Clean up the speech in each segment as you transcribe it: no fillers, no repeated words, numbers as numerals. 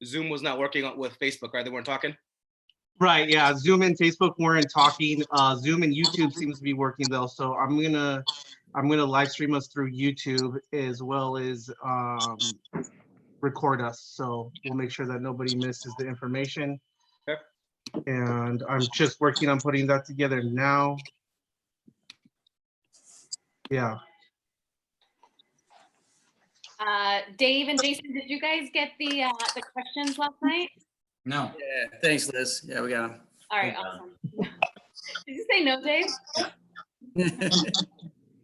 Zoom was not working with Facebook, right? They weren't talking. Right. Yeah. Zoom and Facebook weren't talking. Zoom and YouTube seems to be working though. So I'm gonna live stream us through YouTube as well as record us. So we'll make sure that nobody misses the information. Okay. And I'm just working on putting that together now. Yeah. Dave and Jason, did you guys get the questions last night? No. Yeah, thanks, Liz. Yeah, we got All right, awesome. Did you say no, Dave? him.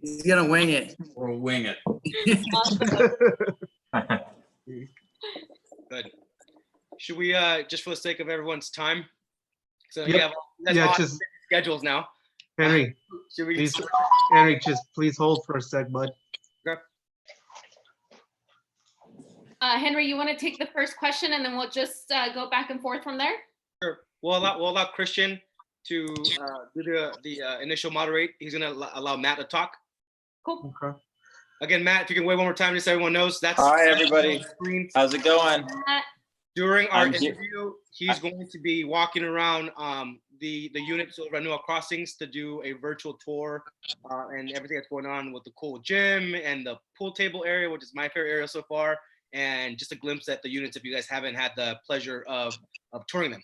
He's gonna wing it. Or wing it. Awesome. Good. Should we just for the sake of everyone's time? So Yep. yeah, Just schedules now. Henry, Should we? please, Henry, just please hold for a sec, bud. Okay. Henry, you want to take the first question and then we'll just go back and forth from there? Sure. We'll allow Christian to do the initial moderate. He's gonna allow Matt to talk. Cool. Okay. Again, Matt, if you can wait one more time, just so everyone knows that's. Hi, everybody. Screen. How's it going? During our I'm here. interview, he's going to be walking around the units over at Newhall Crossings to do a virtual tour and everything that's going on with the cool gym and the pool table area, which is my favorite area so far, and just a glimpse at the units if you guys haven't had the pleasure of touring them.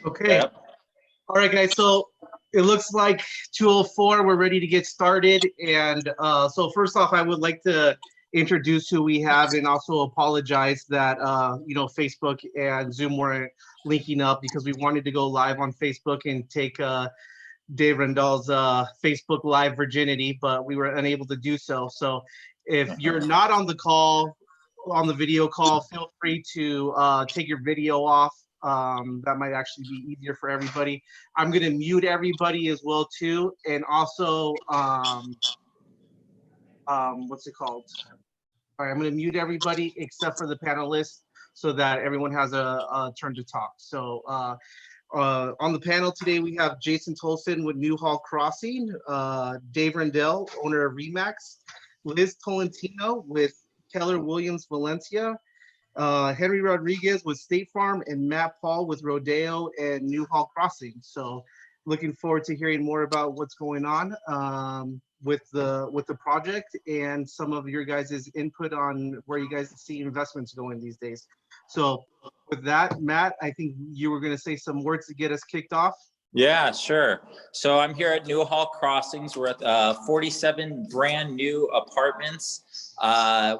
Okay. Yep. All right, guys. So it looks like 2:04. We're ready to get started. And so first off, I would like to introduce who we have and also apologize that Facebook and Zoom weren't linking up because we wanted to go live on Facebook and take Dave Rendell's Facebook Live virginity, but we were unable to do so. So if you're not on the call, on the video call, feel free to take your video off. That might actually be easier for everybody. I'm going to mute everybody as well too, and also what's it called? All right, I'm going to mute everybody except for the panelists so that everyone has a turn to talk. So on the panel today, we have Jason Tolson with Newhall Crossing, Dave Rendell, owner of Remax, Liz Tolentino with Keller Williams Valencia, Henry Rodriguez with State Farm, and Matt Paul with Rodeo and Newhall Crossing. So looking forward to hearing more about what's going on with the project and some of your guys' input on where you guys see investments going these days. So with that, Matt, I think you were going to say some words to get us kicked off. Yeah, sure. So I'm here at Newhall Crossings. We're at 47 brand new apartments.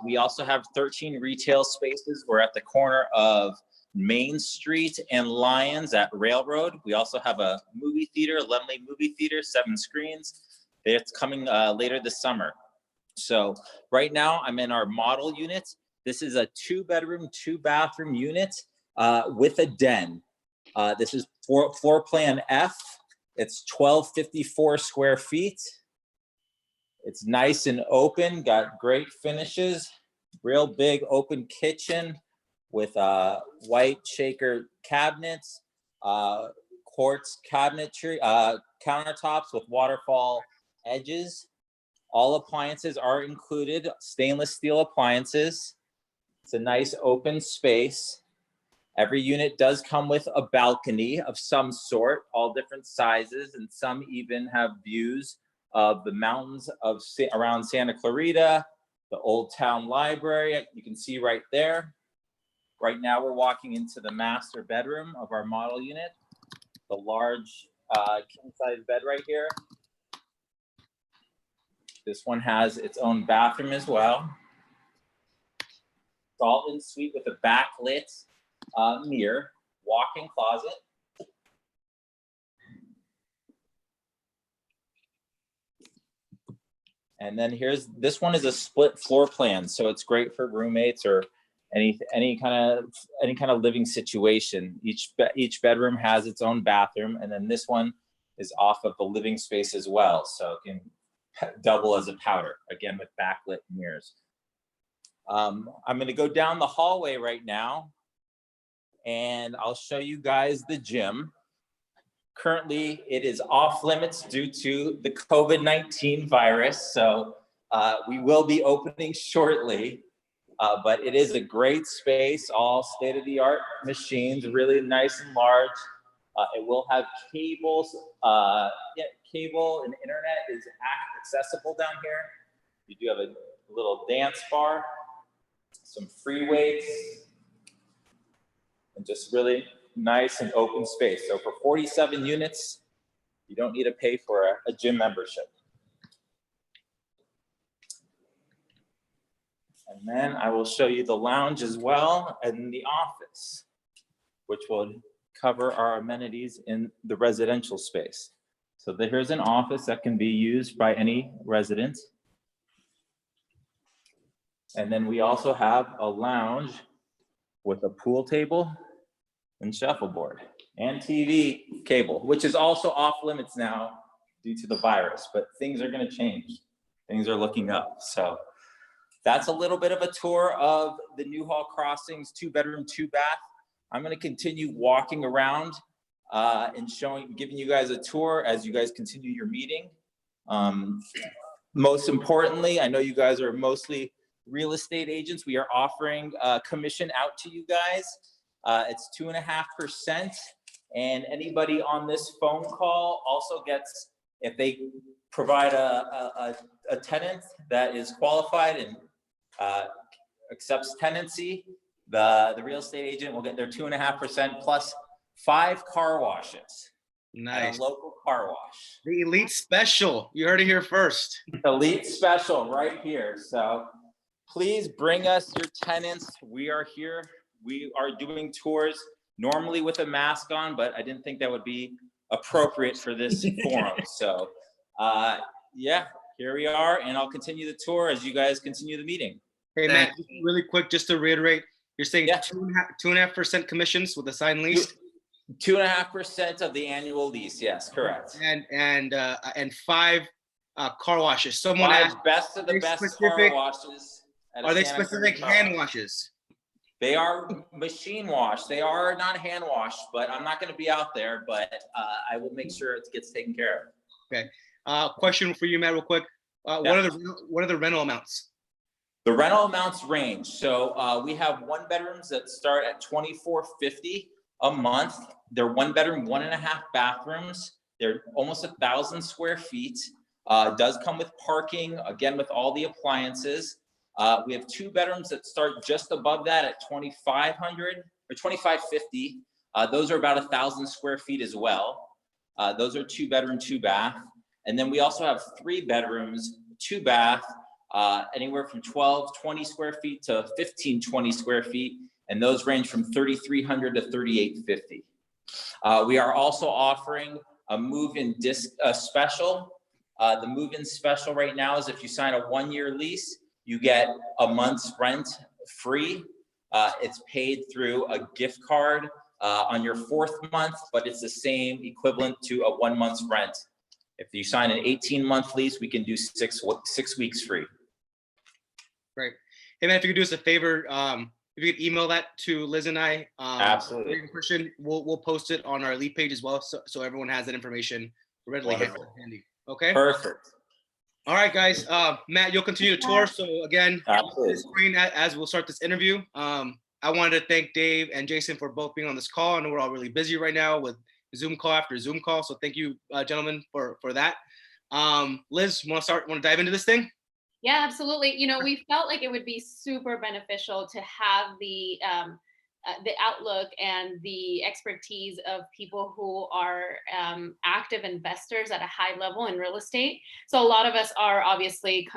We also have 13 retail spaces. We're at the corner of Main Street and Lyons at Railroad. We also have a movie theater, Lemley Movie Theater, 7 screens. It's coming later this summer. So right now I'm in our model unit. This is a 2-bedroom, 2-bathroom unit with a den. This is floor plan F. It's 1254 square feet. It's nice and open, got great finishes, real big open kitchen with white shaker cabinets, quartz cabinetry, countertops with waterfall edges. All appliances are included, stainless steel appliances. It's a nice open space. Every unit does come with a balcony of some sort, all different sizes, and some even have views of the mountains of around Santa Clarita, the Old Town Library, you can see right there. Right now we're walking into the master bedroom of our model unit, the large king-size bed right here. This one has its own bathroom as well. It's all en suite with a backlit mirror, walk-in closet. And then this one is a split floor plan, so it's great for roommates or any kind of living situation. Each bedroom has its own bathroom, and then this one is off of the living space as well, so it can double as a powder, again with backlit mirrors. I'm going to go down the hallway right now, and I'll show you guys the gym. Currently, it is off limits due to the COVID-19 virus, so we will be opening shortly. But it is a great space, all state-of-the-art machines, really nice and large. It will have cables, cable and internet is accessible down here. You do have a little dance bar, some free weights, and just really nice and open space. So for 47 units, you don't need to pay for a gym membership. And then I will show you the lounge as well and the office, which will cover our amenities in the residential space. So here's an office that can be used by any resident. And then we also have a lounge with a pool table and shuffleboard and TV cable, which is also off limits now due to the virus, but things are going to change. Things are looking up. So that's a little bit of a tour of the Newhall Crossings 2-bedroom, 2-bath. I'm going to continue walking around and giving you guys a tour as you guys continue your meeting. Most importantly, I know you guys are mostly real estate agents. We are offering commission out to you guys. It's 2.5%, and anybody on this phone call also gets, if they provide a tenant that is qualified and accepts tenancy, the real estate agent will get their 2.5% plus 5 car washes. Nice. At a local car wash. The elite special. You heard it here first. Elite special right here. So please bring us your tenants. We are here. We are doing tours normally with a mask on, but I didn't think that would be appropriate for this forum. So yeah, here we are, and I'll continue the tour as you guys continue the meeting. Hey, Matt, really quick, just to reiterate, you're saying Yeah. 2.5% commissions with a signed lease? 2.5% of the annual lease. Yes, correct. And 5 car washes. Someone 5 asked, best of the they best car specific- washes. At a are they Santa specific Cruz car hand wash. washes? They are machine wash. They are not hand washed, but I'm not going to be out there, but I will make sure it gets taken care of. Question for you, Matt, real quick. Yeah. What are the rental amounts? The rental amounts range. So we have 1-bedrooms that start at $24.50 a month. They're 1-bedroom, 1.5 bathrooms. They're almost 1,000 square feet. Does come with parking, again, with all the appliances. We have 2-bedrooms that start just above that at $2,500 or $2,550. Those are about 1,000 square feet as well. Those are 2-bedroom, 2-bath. And then we also have 3-bedrooms, 2-bath, anywhere from 1,220 square feet to 1,520 square feet. And those range from $3,300 to $3,850. We are also offering a move-in special. The move-in special right now is if you sign a 1-year lease, you get a month's rent free. It's paid through a gift card on your 4th month, but it's the same equivalent to a 1 month's rent. If you sign an 18-month lease, we can do 6 weeks free. Great. Hey, man, if you could do us a favor, if you could email that to Liz and I. Absolutely. Christian, we'll post it on our Elite page as well, so everyone has that information readily handy. Okay? Perfect. All right, guys. Matt, you'll continue the tour. So again, Absolutely. screen as we'll start this interview. I wanted to thank Dave and Jason for both being on this call. I know we're all really busy right now with Zoom call after Zoom call. So thank you, gentlemen, for that. Liz, want to dive into this thing? Yeah, absolutely. You know, we felt like it would be super beneficial to have the outlook and the expertise of people who are active investors at a high level in real estate. So a lot of us are obviously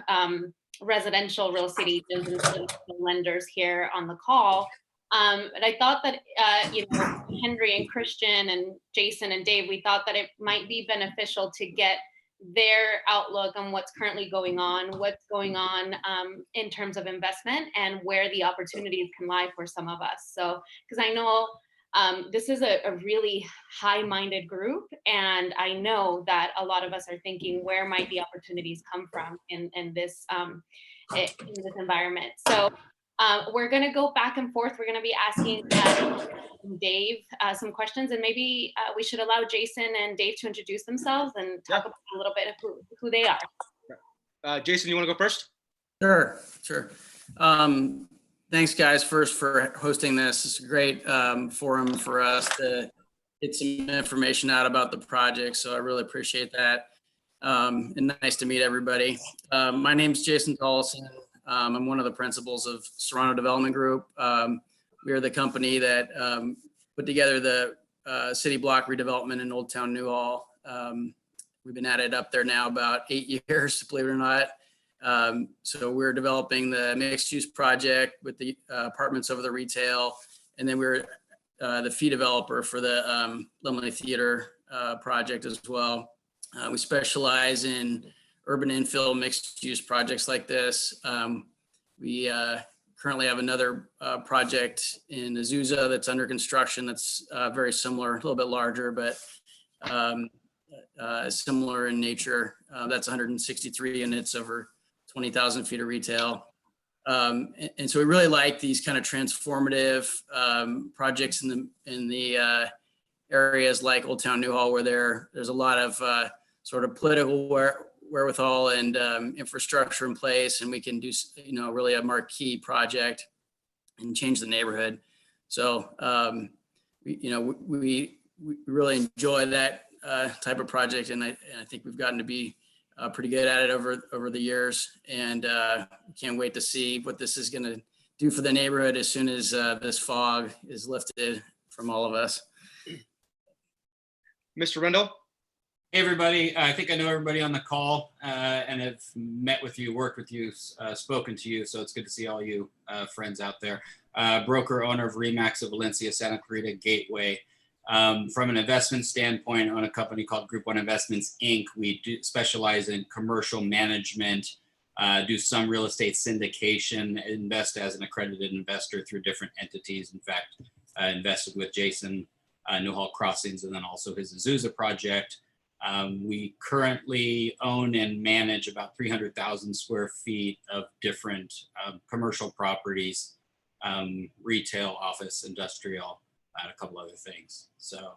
residential real estate agents and lenders here on the call. But I thought that, you know, Henry and Christian and Jason and Dave, we thought that it might be beneficial to get their outlook on what's currently going on in terms of investment and where the opportunities can lie for some of us. So, because I know this is a really high-minded group, and I know that a lot of us are thinking, where might the opportunities come from in this environment? So we're going to go back and forth. We're going to be asking Dave some questions, and maybe we should allow Jason and Dave to introduce themselves and talk about a little bit of who they are. Jason, you want to go first? Sure. Thanks, guys, first for hosting this. It's a great forum for us to get some information out about the project. So I really appreciate that. And nice to meet everybody. My name's Jason Tollison. I'm one of the principals of Serrano Development Group. We are the company that put together the city block redevelopment in Old Town Newhall. We've been at it up there now about 8 years, believe it or not. So we're developing the mixed use project with the apartments over the retail. And then we're the fee developer for the Lumley Theater project as well. We specialize in urban infill mixed use projects like this. We currently have another project in Azusa that's under construction that's very similar, a little bit larger, but similar in nature. That's 163 units over 20,000 feet of retail. And so we really like these kind of transformative projects in the areas like Old Town Newhall, where there's a lot of sort of political wherewithal and infrastructure in place, and we can do, really a marquee project and change the neighborhood. So, we really enjoy that type of project, and I think we've gotten to be pretty good at it over the years, and can't wait to see what this is going to do for the neighborhood as soon as this fog is lifted from all of us. Mr. Rendell? Hey, everybody. I think I know everybody on the call and have met with you, worked with you, spoken to you. So it's good to see all you friends out there. Broker, owner of Remax of Valencia, Santa Clarita Gateway. From an investment standpoint, I own a company called Group One Investments, Inc. We do specialize in commercial management, do some real estate syndication, invest as an accredited investor through different entities. In fact, invested with Jason, Newhall Crossings, and then also his Azusa project. We currently own and manage about 300,000 square feet of different commercial properties, retail, office, industrial, and a couple other things. So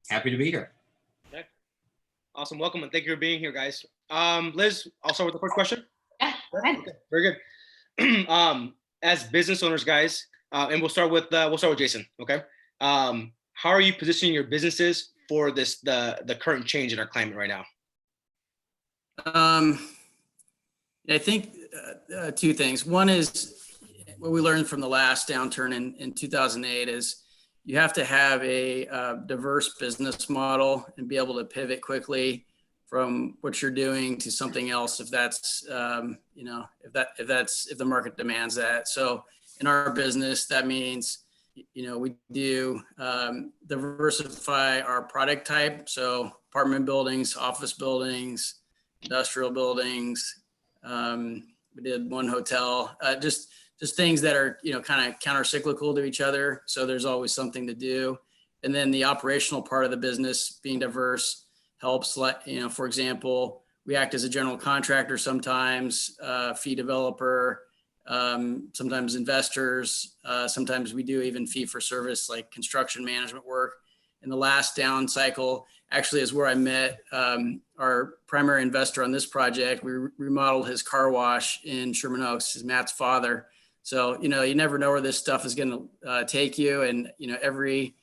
happy to be here. Okay. Awesome. Welcome and thank you for being here, guys. Liz, I'll start with the first question. Yeah, go ahead. Okay, very good. As business owners, guys, and we'll start with Jason. Okay. How are you positioning your businesses for the current change in our climate right now? I think two things. One is what we learned from the last downturn in 2008 is you have to have a diverse business model and be able to pivot quickly from what you're doing to something else if that's if the market demands that. So in our business, that means we do diversify our product type. So apartment buildings, office buildings, industrial buildings. We did one hotel, just things that are, kind of counter-cyclical to each other. So there's always something to do. And then the operational part of the business being diverse helps, for example, we act as a general contractor sometimes, fee developer, sometimes investors, sometimes we do even fee for service like construction management work. In the last down cycle actually is where I met our primary investor on this project. We remodeled his car wash in Sherman Oaks, is Matt's father. So, you never know where this stuff is going to take you. And, every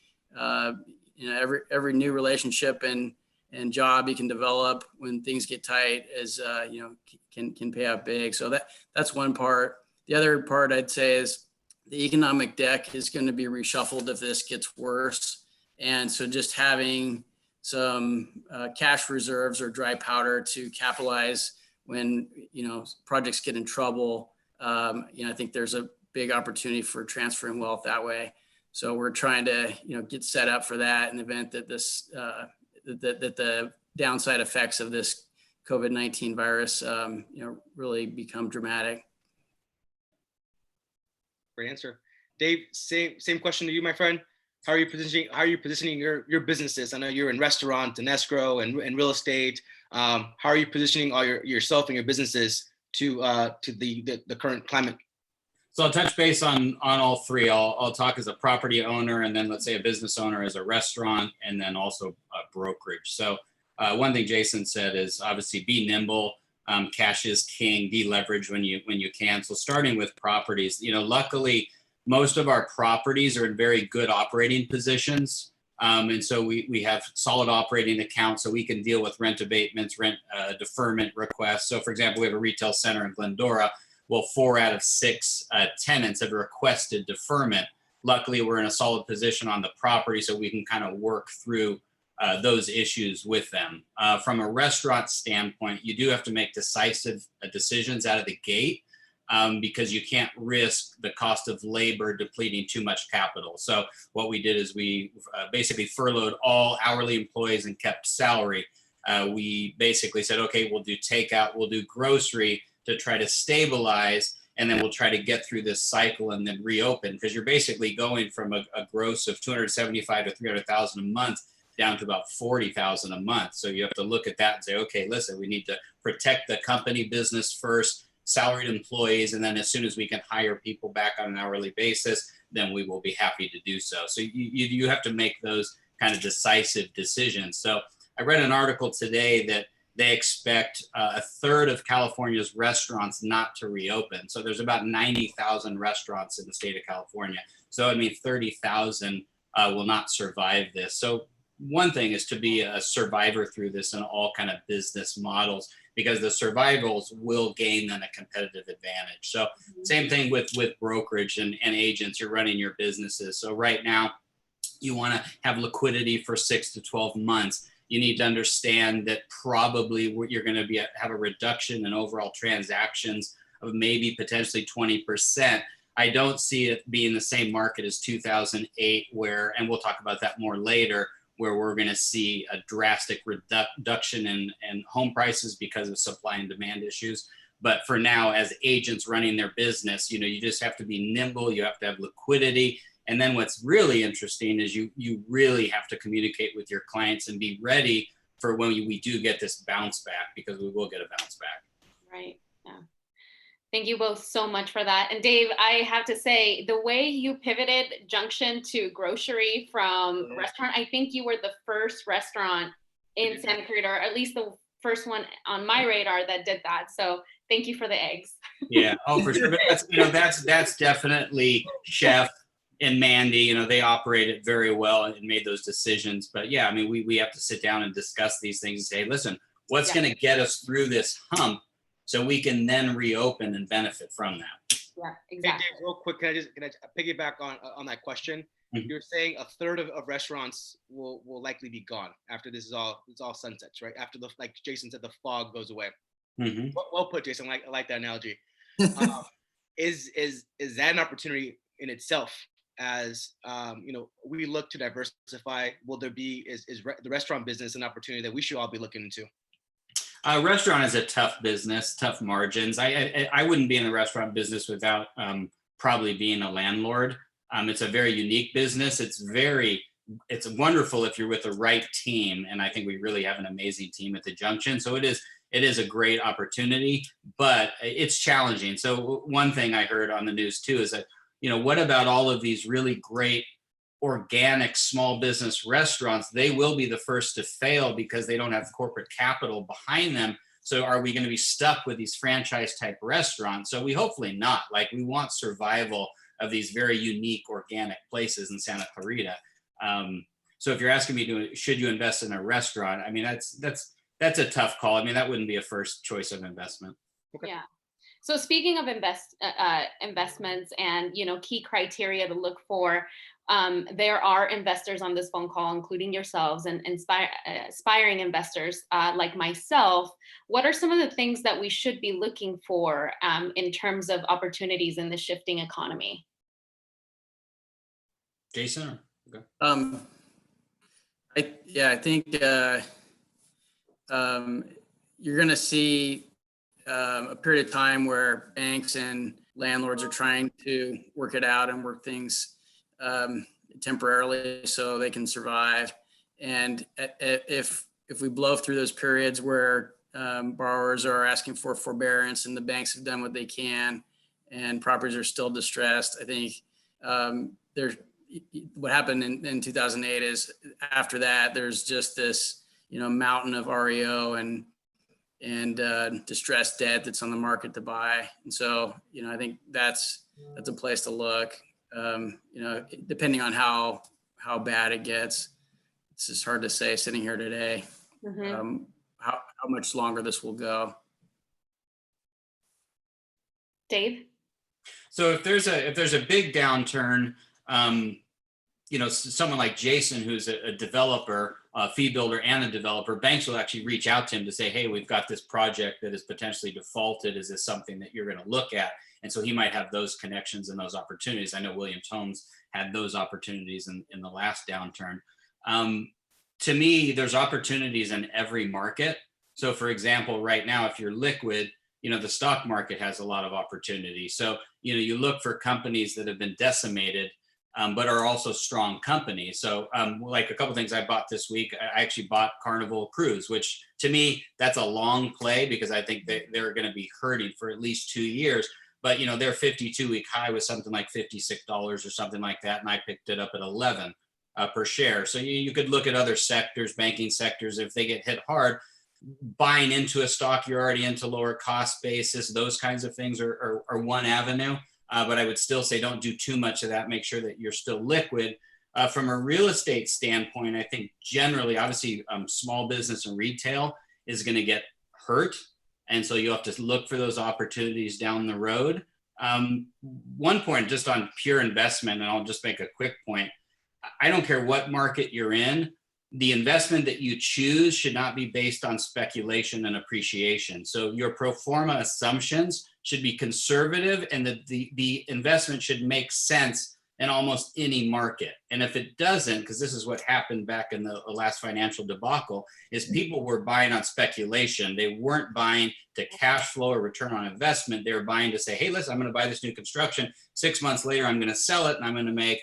new relationship and job you can develop when things get tight is, can pay out big. So that's one part. The other part I'd say is the economic deck is going to be reshuffled if this gets worse. And so just having some cash reserves or dry powder to capitalize when, projects get in trouble. I think there's a big opportunity for transferring wealth that way. So we're trying to, get set up for that in the event that this, that the downside effects of this COVID-19 virus, really become dramatic. Great answer. Dave, same question to you, my friend. How are you positioning your businesses? I know you're in restaurant and escrow and real estate. How are you positioning yourself and your businesses to the current climate? So I'll touch base on all three. I'll talk as a property owner, and then let's say a business owner as a restaurant, and then also a brokerage. So one thing Jason said is obviously be nimble. Cash is king. Deleverage when you can. So starting with properties, luckily most of our properties are in very good operating positions. And so we have solid operating accounts, so we can deal with rent abatements, rent deferment requests. So for example, we have a retail center in Glendora. Well, 4 out of 6 tenants have requested deferment. Luckily, we're in a solid position on the property, so we can kind of work through those issues with them. From a restaurant standpoint, you do have to make decisive decisions out of the gate. Because you can't risk the cost of labor depleting too much capital. So what we did is we basically furloughed all hourly employees and kept salary. We basically said, okay, we'll do takeout, we'll do grocery to try to stabilize, and then we'll try to get through this cycle and then reopen, because you're basically going from a gross of 275 to 300,000 a month down to about 40,000 a month. So you have to look at that and say, okay, listen, we need to protect the company business first, salaried employees, and then as soon as we can hire people back on an hourly basis, then we will be happy to do so. So you have to make those kind of decisive decisions. So I read an article today that they expect a third of California's restaurants not to reopen. So there's about 90,000 restaurants in the state of California. So I mean, 30,000 will not survive this. So one thing is to be a survivor through this in all kind of business models, because the survivals will gain them a competitive advantage. So same thing with brokerage and agents. You're running your businesses. So right now you want to have liquidity for 6 to 12 months. You need to understand that probably you're going to have a reduction in overall transactions of maybe potentially 20%. I don't see it being the same market as 2008 where, and we'll talk about that more later, where we're going to see a drastic reduction in home prices because of supply and demand issues. But for now, as agents running their business, you just have to be nimble. You have to have liquidity. And then what's really interesting is you really have to communicate with your clients and be ready for when we do get this bounce back, because we will get a bounce back. Right. Yeah. Thank you both so much for that. And Dave, I have to say, the way you pivoted Junction to grocery from restaurant, I think you were the first restaurant in Santa Clarita, or at least the first one on my radar that did that. So thank you for the eggs. Yeah, oh, for sure. But that's definitely Chef and Mandy. They operated very well and made those decisions. But yeah, I mean, we have to sit down and discuss these things and say, listen, what's going to get us through this hump, so we can then reopen and benefit from that. Yeah, exactly. Hey, Dave, real quick, can I piggyback on that question? Mm-hmm. You're saying a third of restaurants will likely be gone after this is all sunsets, right? After like Jason said, the fog goes away. Mm-hmm. Well put, Jason. I like that analogy. Is that an opportunity in itself? As we look to diversify, is the restaurant business an opportunity that we should all be looking into? Restaurant is a tough business, tough margins. I wouldn't be in the restaurant business without probably being a landlord. It's a very unique business. It's wonderful if you're with the right team, and I think we really have an amazing team at the Junction. So it is a great opportunity, but it's challenging. So one thing I heard on the news too is that, what about all of these really great organic small business restaurants? They will be the first to fail because they don't have corporate capital behind them. So are we going to be stuck with these franchise type restaurants? So we hopefully not. Like, we want survival of these very unique organic places in Santa Clarita. So if you're asking me, should you invest in a restaurant? I mean, that's a tough call. I mean, that wouldn't be a first choice of investment. Okay. Yeah. So speaking of investments and key criteria to look for, there are investors on this phone call, including yourselves and aspiring investors like myself. What are some of the things that we should be looking for in terms of opportunities in the shifting economy? Jason? Okay. I think you're going to see a period of time where banks and landlords are trying to work it out and work things temporarily so they can survive. And if we blow through those periods where borrowers are asking for forbearance and the banks have done what they can and properties are still distressed, I think what happened in 2008 is after that, there's just this, mountain of REO and distressed debt that's on the market to buy. And so, I think that's a place to look. Depending on how bad it gets, it's just hard to say sitting here today, how much longer this will go. Dave? So if there's a big downturn, someone like Jason, who's a developer, a fee builder and a developer, banks will actually reach out to him to say, hey, we've got this project that is potentially defaulted. Is this something that you're going to look at? And so he might have those connections and those opportunities. I know Williams Homes had those opportunities in the last downturn. To me, there's opportunities in every market. So for example, right now, if you're liquid, the stock market has a lot of opportunity. So, you look for companies that have been decimated, but are also strong companies. So like a couple things I bought this week, I actually bought Carnival Cruise, which to me, that's a long play because I think they're going to be hurting for at least 2 years. But, their 52-week high was something like $56 or something like that. And I picked it up at 11 per share. So you could look at other sectors, banking sectors, if they get hit hard, buying into a stock you're already into, lower cost basis, those kinds of things are one avenue. But I would still say don't do too much of that. Make sure that you're still liquid. From a real estate standpoint, I think generally, obviously, small business and retail is going to get hurt. And so you have to look for those opportunities down the road. One point just on pure investment, and I'll just make a quick point. I don't care what market you're in. The investment that you choose should not be based on speculation and appreciation. So your pro forma assumptions should be conservative, and the investment should make sense in almost any market. And if it doesn't, because this is what happened back in the last financial debacle, is people were buying on speculation. They weren't buying to cash flow or return on investment. They were buying to say, hey, listen, I'm going to buy this new construction. 6 months later, I'm going to sell it and I'm going to make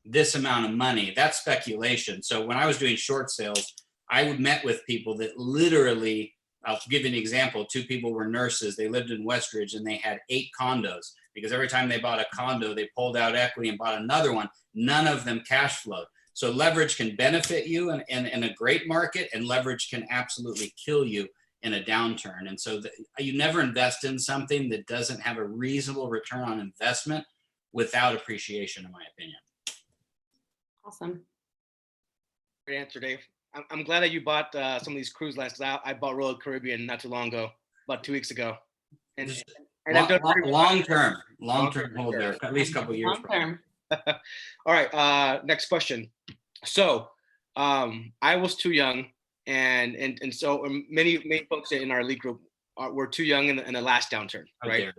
this amount of money. That's speculation. So when I was doing short sales, I met with people that literally, I'll give you an example. 2 people were nurses. They lived in Westridge and they had 8 condos because every time they bought a condo, they pulled out equity and bought another one. None of them cash flowed. So leverage can benefit you in a great market, and leverage can absolutely kill you in a downturn. And so you never invest in something that doesn't have a reasonable return on investment without appreciation, in my opinion. Awesome. Great answer, Dave. I'm glad that you bought some of these cruise lines, because I bought Royal Caribbean not too long ago, about 2 weeks ago. And I've done long-term hold there, at least a couple of years. Long-term. All right, next question. So I was too young, and so many folks in our league group were too young in the last downturn, right?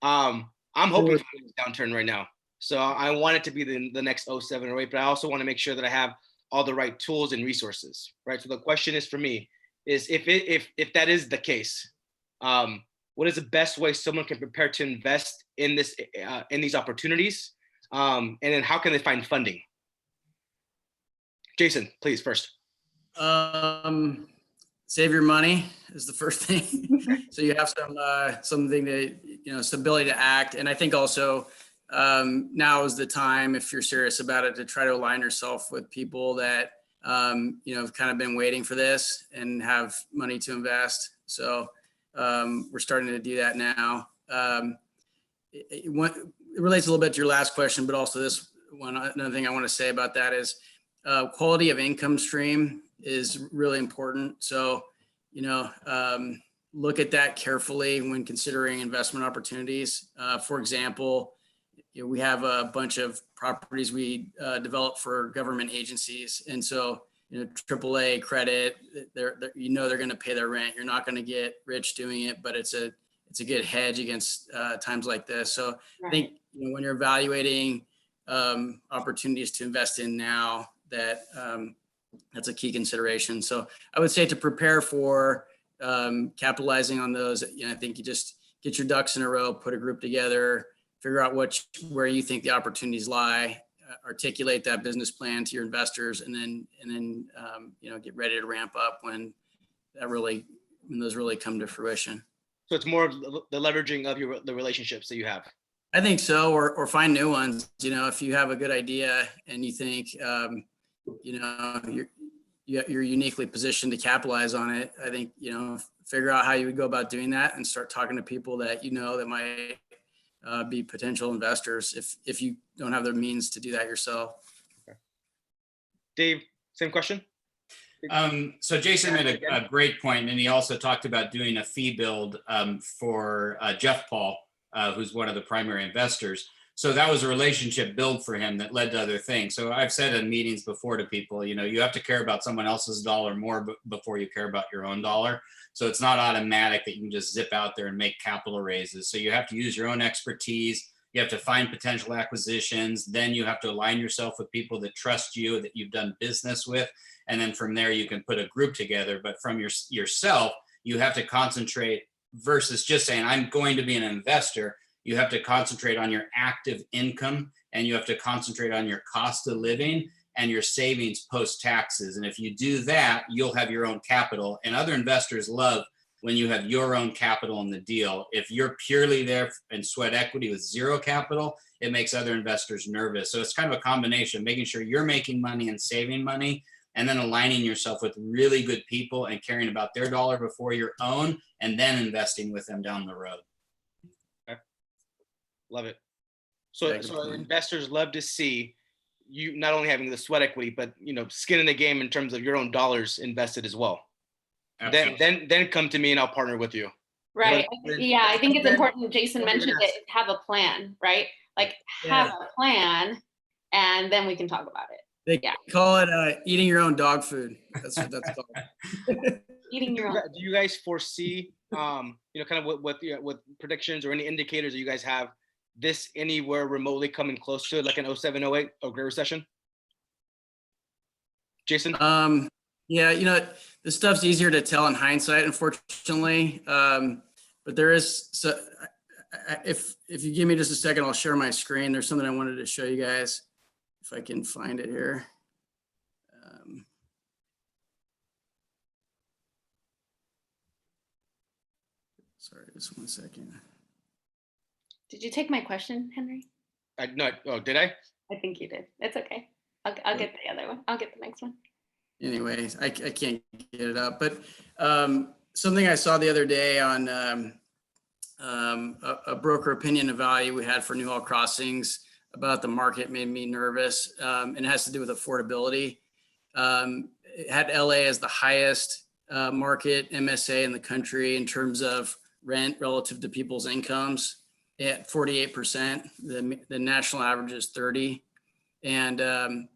I'm hoping for this downturn right now. So I want it to be the next 07 or 08, but I also want to make sure that I have all the right tools and resources, right? So the question is for me is if that is the case, what is the best way someone can prepare to invest in these opportunities? And then how can they find funding? Jason, please first. Save your money is the first thing. So you have something to, stability to act. And I think also now is the time, if you're serious about it, to try to align yourself with people that, have kind of been waiting for this and have money to invest. So we're starting to do that now. It relates a little bit to your last question, but also this one. Another thing I want to say about that is quality of income stream is really important. So, look at that carefully when considering investment opportunities. For example, we have a bunch of properties we develop for government agencies. And so, AAA credit, they're going to pay their rent. You're not going to get rich doing it, but it's a good hedge against times like this. So right. I think when you're evaluating opportunities to invest in now, that's a key consideration. So I would say to prepare for capitalizing on those, I think you just get your ducks in a row, put a group together, figure out where you think the opportunities lie, articulate that business plan to your investors, and then get ready to ramp up when those really come to fruition. So it's more of the leveraging of the relationships that you have. I think so, or find new ones. If you have a good idea and you think you're uniquely positioned to capitalize on it, I think figure out how you would go about doing that and start talking to people that you know that might be potential investors if you don't have the means to do that yourself. Dave, same question. So Jason made a great point, and he also talked about doing a fee build for Jeff Paul, who's one of the primary investors. So that was a relationship build for him that led to other things. So I've said in meetings before to people, you know, you have to care about someone else's dollar more before you care about your own dollar. So it's not automatic that you can just zip out there and make capital raises. So you have to use your own expertise. You have to find potential acquisitions. Then you have to align yourself with people that trust you, that you've done business with. And then from there, you can put a group together. But from yourself, you have to concentrate versus just saying, I'm going to be an investor. You have to concentrate on your active income, and you have to concentrate on your cost of living and your savings post taxes. And if you do that, you'll have your own capital. And other investors love when you have your own capital in the deal. If you're purely there in sweat equity with zero capital, it makes other investors nervous. So it's kind of a combination, making sure you're making money and saving money, and then aligning yourself with really good people and caring about their dollar before your own, and then investing with them down the road. Okay. Love it. So investors love to see you not only having the sweat equity, but, you know, skin in the game in terms of your own dollars invested as well. Absolutely. Then come to me and I'll partner with you. Right. Yeah, I think it's important. Jason mentioned it. Have a plan, right? Like have a plan, and then we can talk about it. They call it eating your own dog food. That's what that's called. Eating your own. Do you guys foresee, you know, kind of with predictions or any indicators that you guys have this anywhere remotely coming close to like an 07, 08 or Great Recession? Jason? Yeah, you know, this stuff's easier to tell in hindsight, unfortunately. But there is, so if you give me just a second, I'll share my screen. There's something I wanted to show you guys, if I can find it here. Sorry, just 1 second. Did you take my question, Henry? No. Oh, did I? I think you did. It's okay. I'll get the other one. I'll get the next one. Anyways, I can't get it up, but something I saw the other day on a broker opinion of value we had for Newhall Crossings about the market made me nervous, and it has to do with affordability. It had LA as the highest market MSA in the country in terms of rent relative to people's incomes at 48%. The national average is 30%, and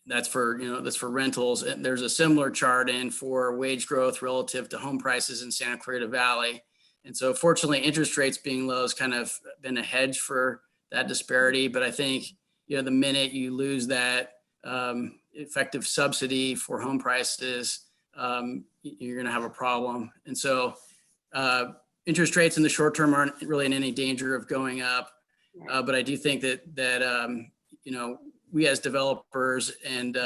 that's for rentals. And there's a similar chart in for wage growth relative to home prices in Santa Clarita Valley. And so fortunately, interest rates being low has kind of been a hedge for that disparity. But I think, you know, the minute you lose that effective subsidy for home prices, you're going to have a problem. And so interest rates in the short term aren't really in any danger of going up. But I do think that you know, we as developers and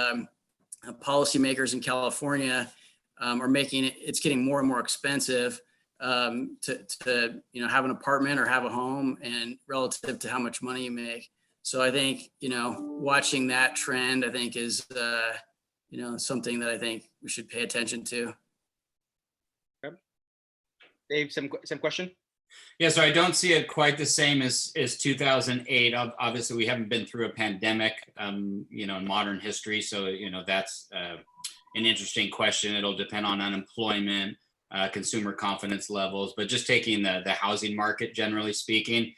policymakers in California are making it's getting more and more expensive to you know, have an apartment or have a home, and relative to how much money you make. So I think, you know, watching that trend, I think is you know, something that I think we should pay attention to. Okay. Dave, same question. Yeah, so I don't see it quite the same as 2008. Obviously, we haven't been through a pandemic, you know, in modern history. So, you know, that's an interesting question. It'll depend on unemployment, consumer confidence levels, but just taking the housing market, generally speaking,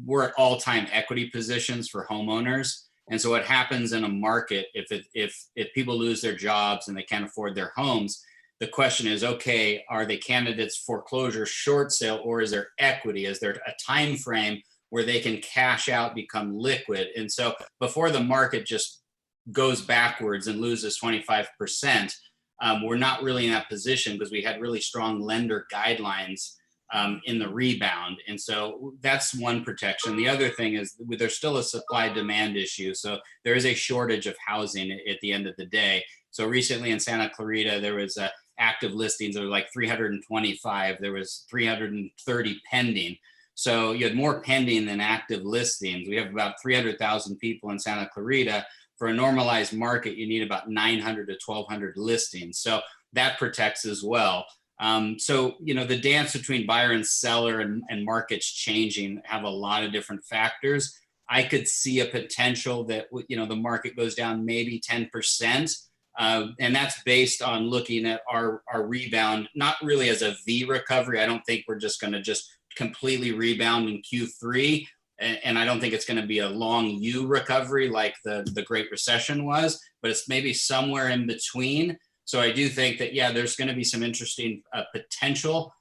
we're at all-time equity positions for homeowners. And so what happens in a market, if people lose their jobs and they can't afford their homes, the question is, okay, are they candidates foreclosure, short sale, or is there equity? Is there a time frame where they can cash out, become liquid? And so before the market just goes backwards and loses 25%, we're not really in that position because we had really strong lender guidelines in the rebound. And so that's one protection. The other thing is there's still a supply demand issue. So there is a shortage of housing at the end of the day. So recently in Santa Clarita, there was active listings. There were like 325. There was 330 pending. So you had more pending than active listings. We have about 300,000 people in Santa Clarita. For a normalized market, you need about 900 to 1,200 listings. So that protects as well. So, the dance between buyer and seller and markets changing have a lot of different factors. I could see a potential that, the market goes down maybe 10%. And that's based on looking at our rebound, not really as a V recovery. I don't think we're just going to just completely rebound in Q3. And I don't think it's going to be a long U recovery like the Great Recession was, but it's maybe somewhere in between. So I do think that, yeah, there's going to be some interesting potential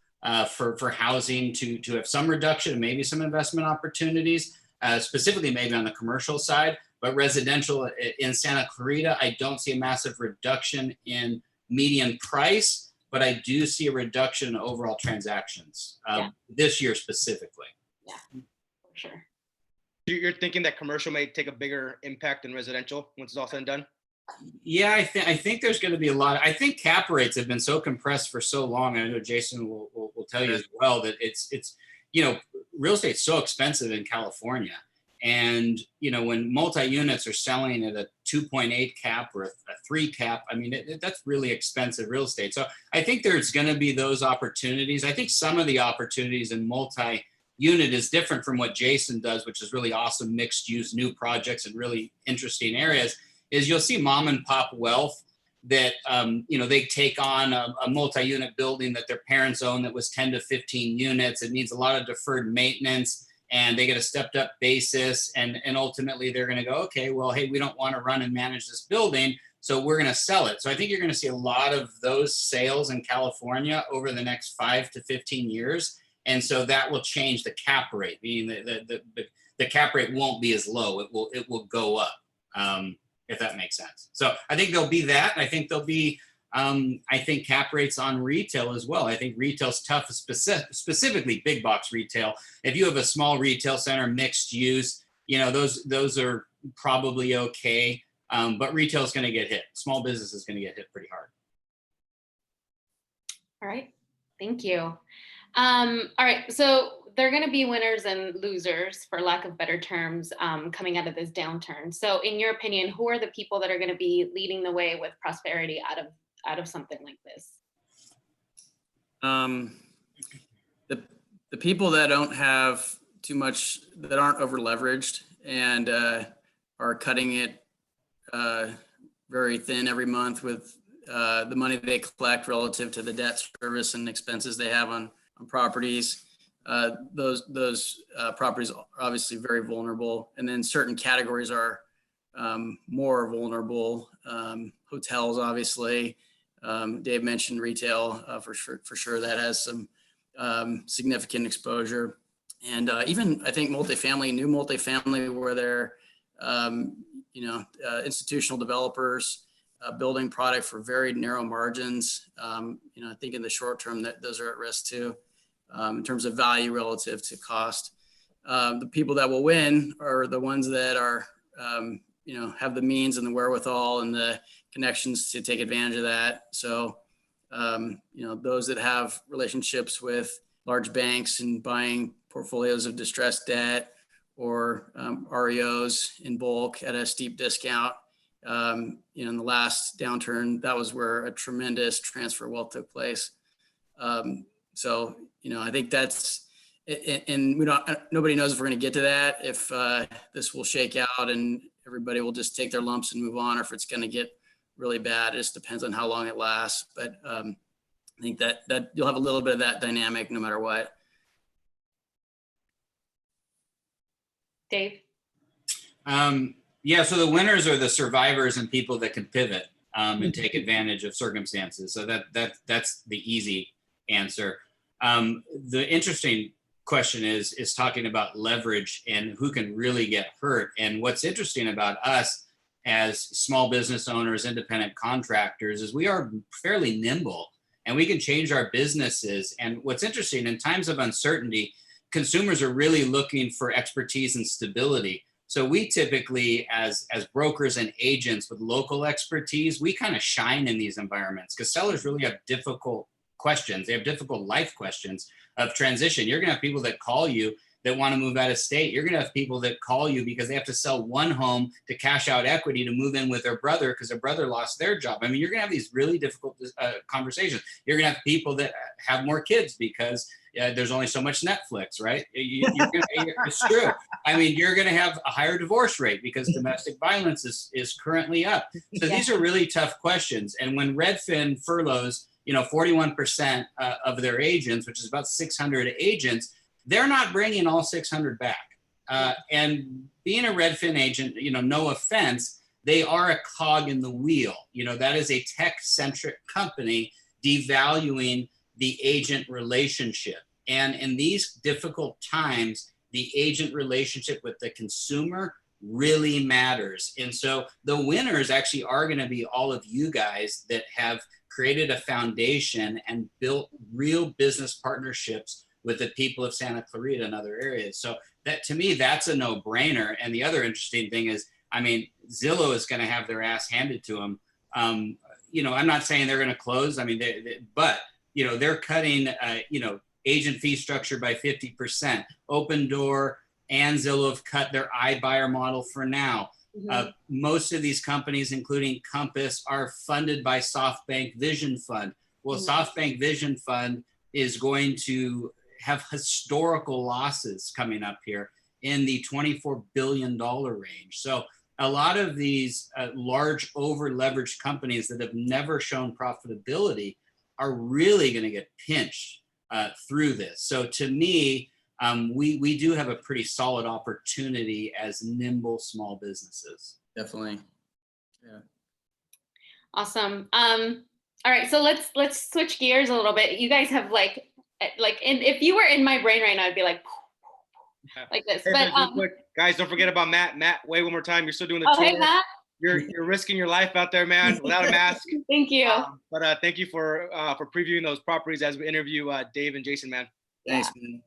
for housing to have some reduction and maybe some investment opportunities, specifically maybe on the commercial side. But residential in Santa Clarita, I don't see a massive reduction in median price, but I do see a reduction in overall transactions this year specifically. Yeah, for sure. You're thinking that commercial may take a bigger impact than residential once it's all said and done? Yeah, I think there's going to be a lot. I think cap rates have been so compressed for so long. And I know Jason will tell you as well that it's real estate's so expensive in California. And, when multi-units are selling at a 2.8 cap or a 3 cap, I mean, that's really expensive real estate. So I think there's going to be those opportunities. I think some of the opportunities in multi-unit is different from what Jason does, which is really awesome mixed use, new projects in really interesting areas, is you'll see mom and pop wealth that, they take on a multi-unit building that their parents own that was 10 to 15 units. It needs a lot of deferred maintenance. And they get a stepped up basis, and ultimately they're going to go, okay, well, hey, we don't want to run and manage this building, so we're going to sell it. So I think you're going to see a lot of those sales in California over the next 5 to 15 years. And so that will change the cap rate, meaning the cap rate won't be as low. It will go up, if that makes sense. So I think there'll be that. I think there'll be I think cap rates on retail as well. I think retail's tough, specifically big box retail. If you have a small retail center, mixed use, those are probably okay. But retail is going to get hit. Small business is going to get hit pretty hard. All right. Thank you. All right. So there are going to be winners and losers, for lack of better terms, coming out of this downturn. So in your opinion, who are the people that are going to be leading the way with prosperity out of something like this? The people that don't have too much, that aren't over leveraged and are cutting it very thin every month with the money they collect relative to the debt service and expenses they have on properties. Those properties are obviously very vulnerable. And then certain categories are more vulnerable. Hotels, obviously. Dave mentioned retail for sure. That has some significant exposure. And even I think multifamily, new multifamily, where they're institutional developers building product for very narrow margins. I think in the short term that those are at risk too, in terms of value relative to cost. The people that will win are the ones that are, have the means and the wherewithal and the connections to take advantage of that. So, those that have relationships with large banks and buying portfolios of distressed debt or REOs in bulk at a steep discount. In the last downturn, that was where a tremendous transfer of wealth took place. So, I think that's, and nobody knows if we're going to get to that, if this will shake out and everybody will just take their lumps and move on, or if it's going to get really bad. It just depends on how long it lasts. But I think that you'll have a little bit of that dynamic no matter what. Dave? Yeah, so the winners are the survivors and people that can pivot and take advantage of circumstances. So that's the easy answer. The interesting question is talking about leverage and who can really get hurt. And what's interesting about us as small business owners, independent contractors, is we are fairly nimble and we can change our businesses. And what's interesting, in times of uncertainty, consumers are really looking for expertise and stability. So we typically, as brokers and agents with local expertise, we kind of shine in these environments because sellers really have difficult questions. They have difficult life questions of transition. You're going to have people that call you that want to move out of state. You're going to have people that call you because they have to sell one home to cash out equity to move in with their brother because their brother lost their job. I mean, you're going to have these really difficult conversations. You're going to have people that have more kids because there's only so much Netflix, right? It's true. I mean, you're going to have a higher divorce rate because domestic violence is currently up. So these are really tough questions. And when Redfin furloughs, 41% of their agents, which is about 600 agents, they're not bringing all 600 back. And being a Redfin agent, no offense, they are a cog in the wheel. That is a tech-centric company devaluing the agent relationship. And in these difficult times, the agent relationship with the consumer really matters. And so the winners actually are going to be all of you guys that have created a foundation and built real business partnerships with the people of Santa Clarita and other areas. So that, to me, that's a no-brainer. And the other interesting thing is, I mean, Zillow is going to have their ass handed to them. I'm not saying they're going to close. I mean, but they're cutting, agent fee structure by 50%. Open Door and Zillow have cut their iBuyer model for now. Most of these companies, including Compass, are funded by SoftBank Vision Fund. Well, SoftBank Vision Fund is going to have historical losses coming up here in the $24 billion range. So a lot of these large over-leveraged companies that have never shown profitability are really going to get pinched through this. So to me, we do have a pretty solid opportunity as nimble small businesses. Definitely. Yeah. Awesome. All right, so let's switch gears a little bit. You guys have if you were in my brain right now, I'd be like this. Hey, but real quick, guys, don't forget about Matt. Matt, wait one more time. You're still doing the oh, tour. hey, Matt. You're risking your life out there, man, without a mask. Thank you. But thank you for previewing those properties as we interview Dave and Jason, man. Thanks, man.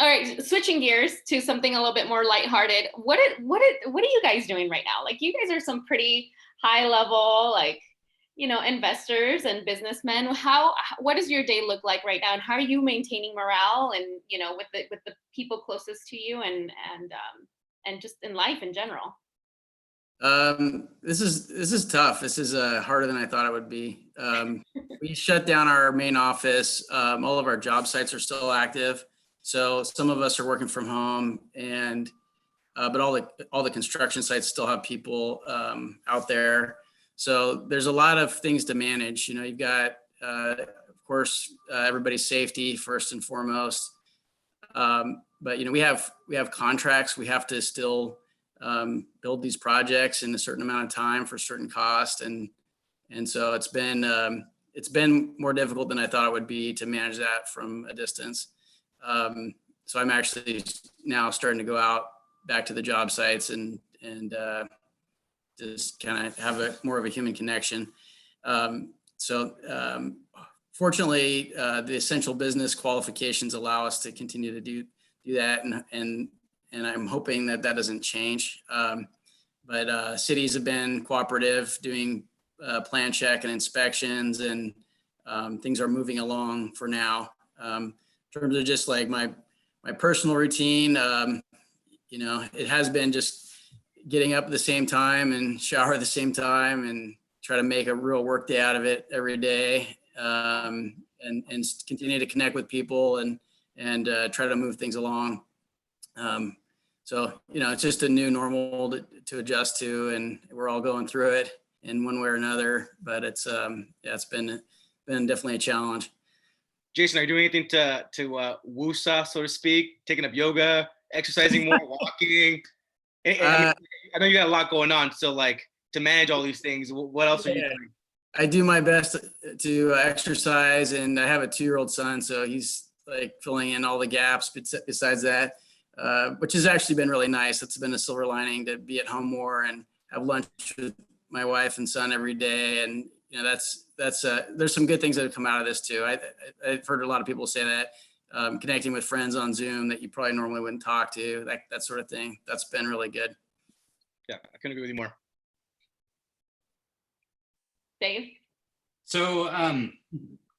All right, switching gears to something a little bit more lighthearted. What are you guys doing right now? Like, you guys are some pretty high level, investors and businessmen. What does your day look like right now, and how are you maintaining morale and with the people closest to you and just in life in general? This is tough. This is harder than I thought it would be. We shut down our main office. All of our job sites are still active. So some of us are working from home, and but all the construction sites still have people out there. So there's a lot of things to manage. You've got, of course, everybody's safety first and foremost. But we have contracts. We have to still build these projects in a certain amount of time for a certain cost, and so it's been more difficult than I thought it would be to manage that from a distance. So I'm actually now starting to go out back to the job sites and just kind of have more of a human connection. Fortunately, the essential business qualifications allow us to continue to do that, and I'm hoping that doesn't change. But cities have been cooperative, doing plan check and inspections, and things are moving along for now. In terms of just like my personal routine, it has been just getting up at the same time and shower at the same time and try to make a real work day out of it every day, and continue to connect with people and try to move things along. So, it's just a new normal to adjust to, and we're all going through it in one way or another, but it's been definitely a challenge. Jason, are you doing anything to woosah, so to speak, taking up yoga, exercising more, walking? I know you got a lot going on, so to manage all these things, what else are you doing? I do my best to exercise, and I have a 2-year-old son, so he's filling in all the gaps besides that, which has actually been really nice. It's been a silver lining to be at home more and have lunch with my wife and son every day. And, that's there's some good things that have come out of this too. I've heard a lot of people say that, connecting with friends on Zoom that you probably normally wouldn't talk to, that sort of thing. That's been really good. Yeah, I couldn't agree with you more. Dave? So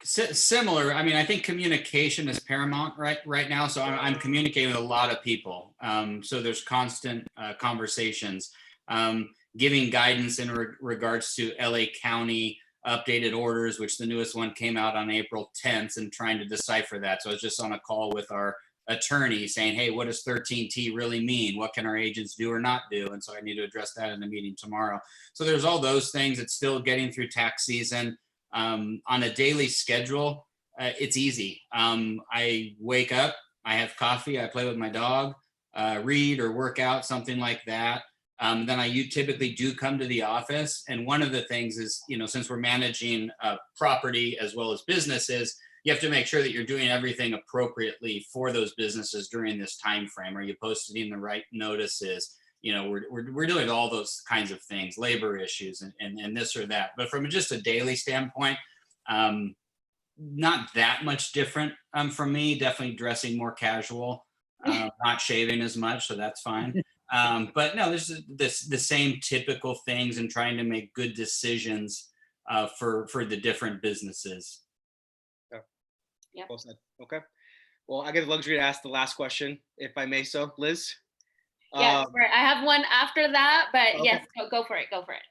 Similar. I mean, I think communication is paramount right now. So I'm communicating with a lot of people. So there's constant conversations, giving guidance in regards to LA County updated orders, which the newest one came out on April 10th, and trying to decipher that. So I was just on a call with our attorney saying, hey, what does 13T really mean? What can our agents do or not do? And so I need to address that in a meeting tomorrow. So there's all those things. It's still getting through tax season. On a daily schedule, it's easy. I wake up, I have coffee, I play with my dog, read or work out, something like that. Then I typically do come to the office. And one of the things is, since we're managing property as well as businesses, you have to make sure that you're doing everything appropriately for those businesses during this time frame. Are you posting the right notices? We're doing all those kinds of things, labor issues and this or that. But from just a daily standpoint, not that much different from me. Definitely dressing more casual, not shaving as much, so that's fine. But no, this is the same typical things and trying to make good decisions for the different businesses. Yeah. Well said. Okay. Well, I get the luxury to ask the last question, if I may so, Liz. Yeah, I have one after that, but okay. yes, go for it. Go for it.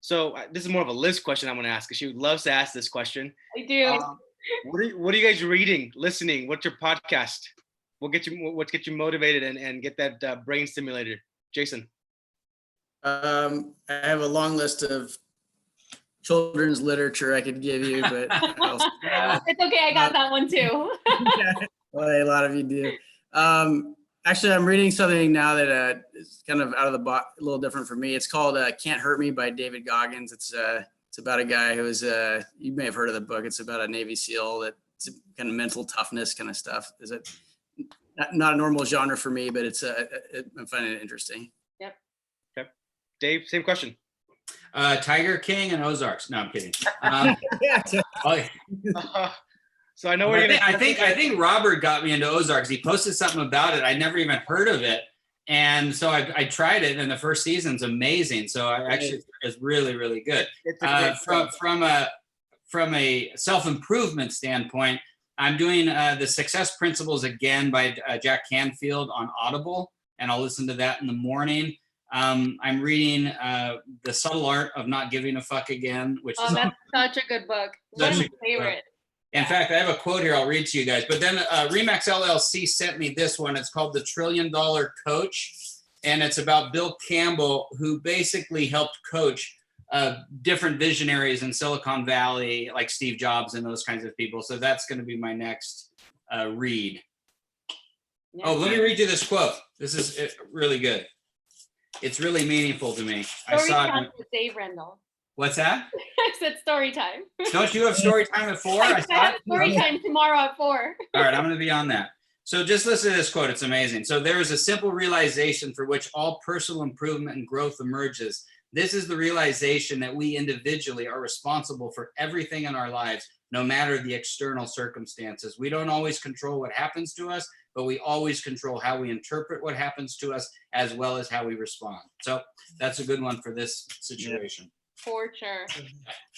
So this is more of a Liz question I'm going to ask, because she loves to ask this question. I do. What are you guys reading, listening? What's your podcast? What gets you motivated and get that brain stimulated? Jason. I have a long list of children's literature I could give you, but It's okay. I got that one too. well, a lot of you do. Actually, I'm reading something now that is kind of out of the box, a little different for me. It's called "Can't Hurt Me" by David Goggins. It's about a guy who is you may have heard of the book. It's about a Navy SEAL that's kind of mental toughness kind of stuff. Is it not a normal genre for me, but I'm finding it interesting. Yep. Okay. Dave, same question. Tiger King and Ozarks. No, I'm kidding. So I know I think Robert got me into Ozarks. He posted something about it. I never even heard of it, and so I tried it. And the first season's amazing. So I actually it's really, really good. From a self-improvement standpoint, I'm doing the Success Principles again by Jack Canfield on Audible, and I'll listen to that in the morning. I'm reading The Subtle Art of Not Giving a Fuck again, which is that's such a good book. One of my favorite. In fact, I have a quote here I'll read to you guys. But then Remax LLC sent me this one. It's called The $1 Trillion Coach. And it's about Bill Campbell, who basically helped coach different visionaries in Silicon Valley, like Steve Jobs and those kinds of people. So that's going to be my next read. Yeah. Oh, let me read you this quote. This is really good. It's really meaningful to me. I saw it with Dave Rendell. What's that? I said story time. Don't you have story time at 4? I have story time tomorrow at 4. All right, I'm going to be on that. So just listen to this quote. It's amazing. So there is a simple realization for which all personal improvement and growth emerges. This is the realization that we individually are responsible for everything in our lives, no matter the external circumstances. We don't always control what happens to us, but we always control how we interpret what happens to us as well as how we respond. So that's a good one for this situation. For sure.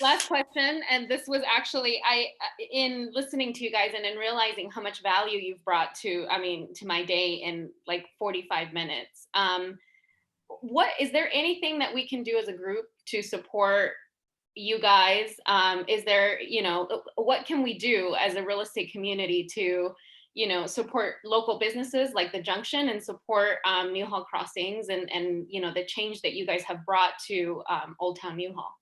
Last question, and this was actually in listening to you guys and in realizing how much value you've brought to my day in like 45 minutes. What is there anything that we can do as a group to support you guys? Is there, what can we do as a real estate community to support local businesses like the Junction and support Newhall Crossings and the change that you guys have brought to Old Town Newhall?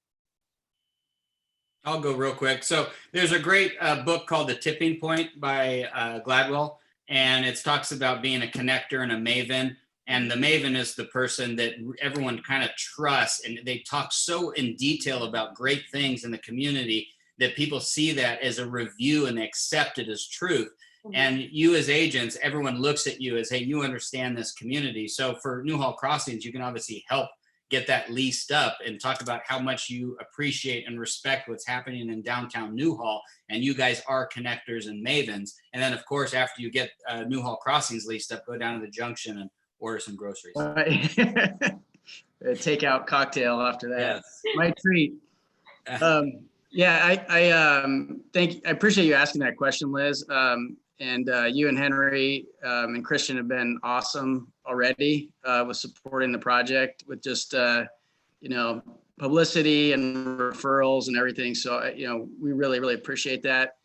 I'll go real quick. So there's a great book called The Tipping Point by Gladwell, and it talks about being a connector and a maven. And the maven is the person that everyone kind of trusts, and they talk so in detail about great things in the community that people see that as a review and they accept it as truth. And you as agents, everyone looks at you as, hey, you understand this community. So for Newhall Crossings, you can obviously help get that leased up and talk about how much you appreciate and respect what's happening in downtown Newhall. And you guys are connectors and mavens. And then, of course, after you get Newhall Crossings leased up, go down to the Junction and order some groceries. Takeout cocktail after that. Yes. My treat. Yeah, I appreciate you asking that question, Liz. And you and Henry and Christian have been awesome already with supporting the project with just publicity and referrals and everything. So we really appreciate that.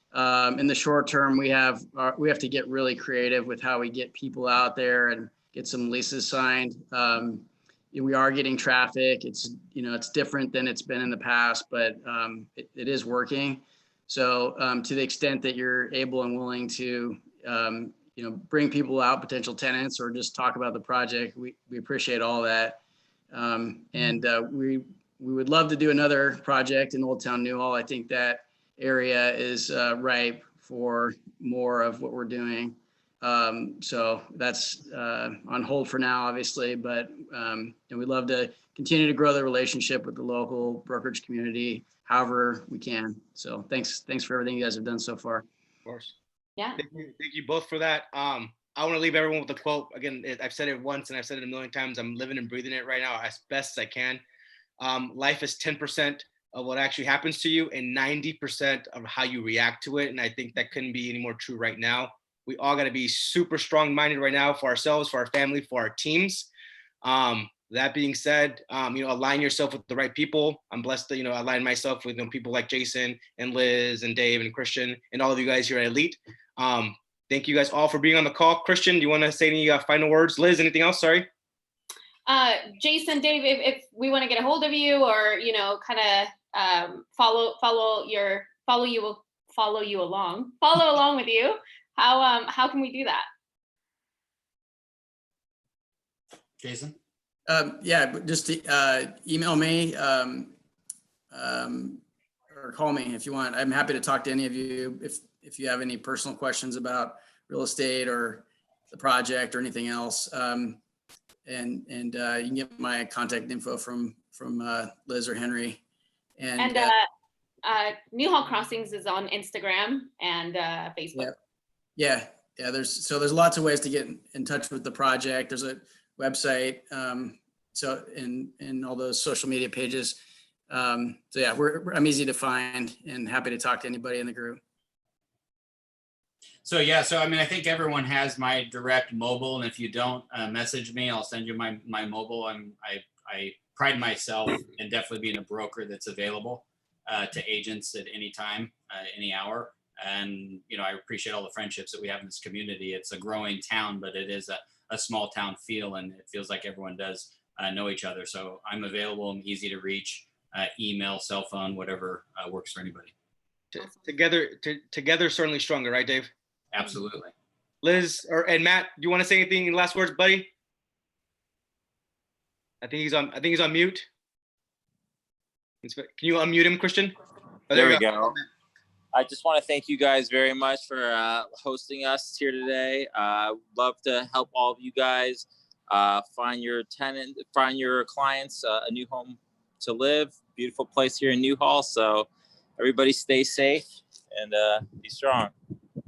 In the short term, we have to get really creative with how we get people out there and get some leases signed. We are getting traffic. It's different than it's been in the past, but it is working. So to the extent that you're able and willing to bring people out, potential tenants, or just talk about the project, we appreciate all that. And we would love to do another project in Old Town Newhall. I think that area is ripe for more of what we're doing. So that's on hold for now, obviously, but we'd love to continue to grow the relationship with the local brokerage community however we can. So thanks for everything you guys have done so far. Of course. Yeah. Thank you both for that. I want to leave everyone with a quote. Again, I've said it once and I've said it a million times. I'm living and breathing it right now as best as I can. Life is 10% of what actually happens to you and 90% of how you react to it. And I think that couldn't be any more true right now. We all got to be super strong-minded right now for ourselves, for our family, for our teams. That being said, align yourself with the right people. I'm blessed to, align myself with people like Jason and Liz and Dave and Christian and all of you guys here at Elite. Thank you guys all for being on the call. Christian, do you want to say any final words? Liz, anything else? Sorry. Jason, Dave, if we want to get a hold of you or, kind of follow along with you, how can we do that? Jason? Yeah, just email me or call me if you want. I'm happy to talk to any of you if you have any personal questions about real estate or the project or anything else. And you can get my contact info from Liz or Henry. And Newhall Crossings is on Instagram and Facebook. Yeah. There's lots of ways to get in touch with the project. There's a website. So in all those social media pages. So yeah, I'm easy to find and happy to talk to anybody in the group. So yeah, I think everyone has my direct mobile, and if you don't message me, I'll send you my mobile. I pride myself in definitely being a broker that's available to agents at any time, any hour. And I appreciate all the friendships that we have in this community. It's a growing town, but it is a small town feel, and it feels like everyone does know each other. So I'm available. I'm easy to reach. Email, cell phone, whatever works for anybody. Together, certainly stronger, right, Dave? Absolutely. Liz and Matt, do you want to say anything in last words, buddy? I think he's on mute. Can you unmute him, Christian? Oh, there we go. I just want to thank you guys very much for hosting us here today. Love to help all of you guys find your clients a new home to live. Beautiful place here in Newhall. So everybody stay safe and be strong.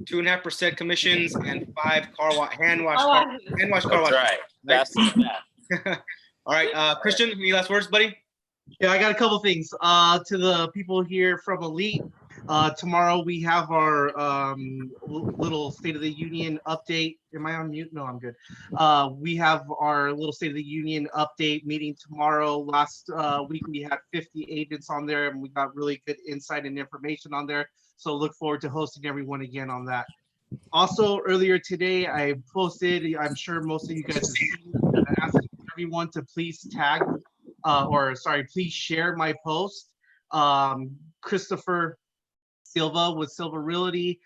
2.5% commissions and 5 hand wash car That's wash. Right. Best of that. All right, Christian, any last words, buddy? Yeah, I got a couple things. To the people here from Elite, tomorrow we have our little State of the Union update. Am I on mute? No, I'm good. We have our little State of the Union update meeting tomorrow. Last week we had 50 agents on there, and we got really good insight and information on there. So look forward to hosting everyone again on that. Also, earlier today, I posted, I'm sure most of you guys have seen, asking everyone to please please share my post. Christopher Silva with Silva Realty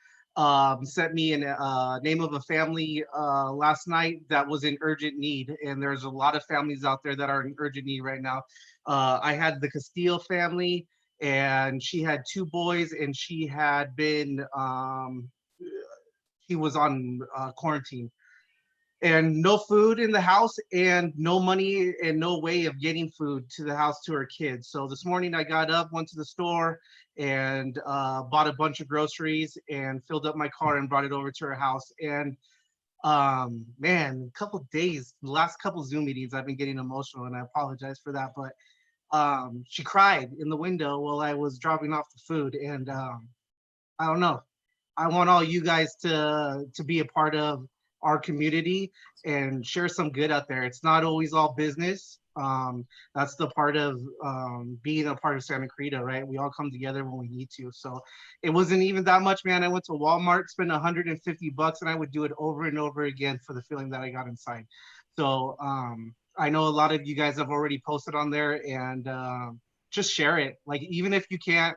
sent me a name of a family last night that was in urgent need, and there's a lot of families out there that are in urgent need right now. I had the Castillo family, and she had 2 boys, and she had been he was on quarantine, and no food in the house and no money and no way of getting food to the house to her kids. So this morning I got up, went to the store, and bought a bunch of groceries and filled up my car and brought it over to her house. And man, a couple days, the last couple Zoom meetings, I've been getting emotional, and I apologize for that, but she cried in the window while I was dropping off the food. And I don't know. I want all you guys to be a part of our community and share some good out there. It's not always all business. That's the part of being a part of Santa Cruz, right? We all come together when we need to. So it wasn't even that much, man. I went to Walmart, spent $150, and I would do it over and over again for the feeling that I got inside. So I know a lot of you guys have already posted on there, and just share it. Like, even if you can't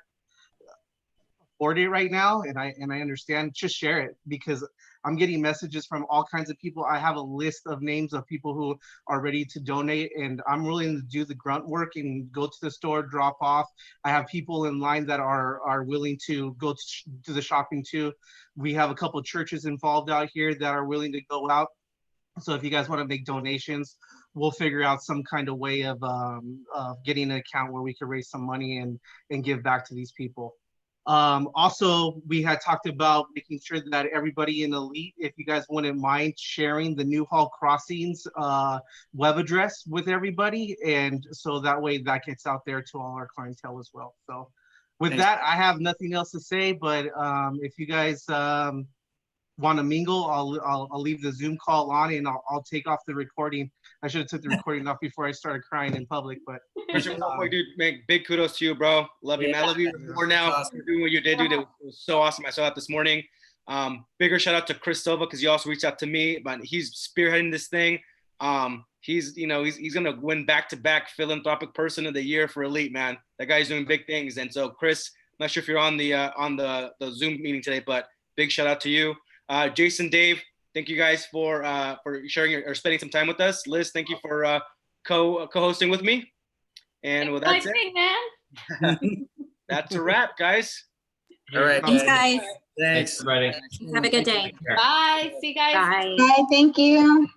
afford it right now, and I understand, just share it, because I'm getting messages from all kinds of people. I have a list of names of people who are ready to donate, and I'm willing to do the grunt work and go to the store, drop off. I have people in line that are willing to go to the shopping too. We have a couple of churches involved out here that are willing to go out. So if you guys want to make donations, we'll figure out some kind of way of getting an account where we can raise some money and give back to these people. Also, we had talked about making sure that everybody in Elite, if you guys wouldn't mind sharing the Newhall Crossings web address with everybody, and so that way that gets out there to all our clientele as well. So with Thanks. that, I have nothing else to say, but if you guys want to mingle, I'll leave the Zoom call on, and I'll take off the recording. I should have took the recording off before I started crying in public, but Christian, dude, man, big kudos to you, bro. Love you, man. I love you more now Awesome. for doing what you did, dude. It was so awesome. I saw that this morning. Bigger shout out to Chris Silva, because he also reached out to me, but he's spearheading this thing. He's gonna win back-to-back philanthropic person of the year for Elite, man. That guy's doing big things. And so, Chris, I'm not sure if you're on the Zoom meeting today, but big shout out to you. Jason, Dave, thank you guys for sharing or spending some time with us. Liz, thank you for co-hosting with me. And with that said, Man. that's a wrap, guys. All right. Thanks, guys. Thanks. Everybody. Have a good day. Bye. See you guys. Bye. Bye, thank you.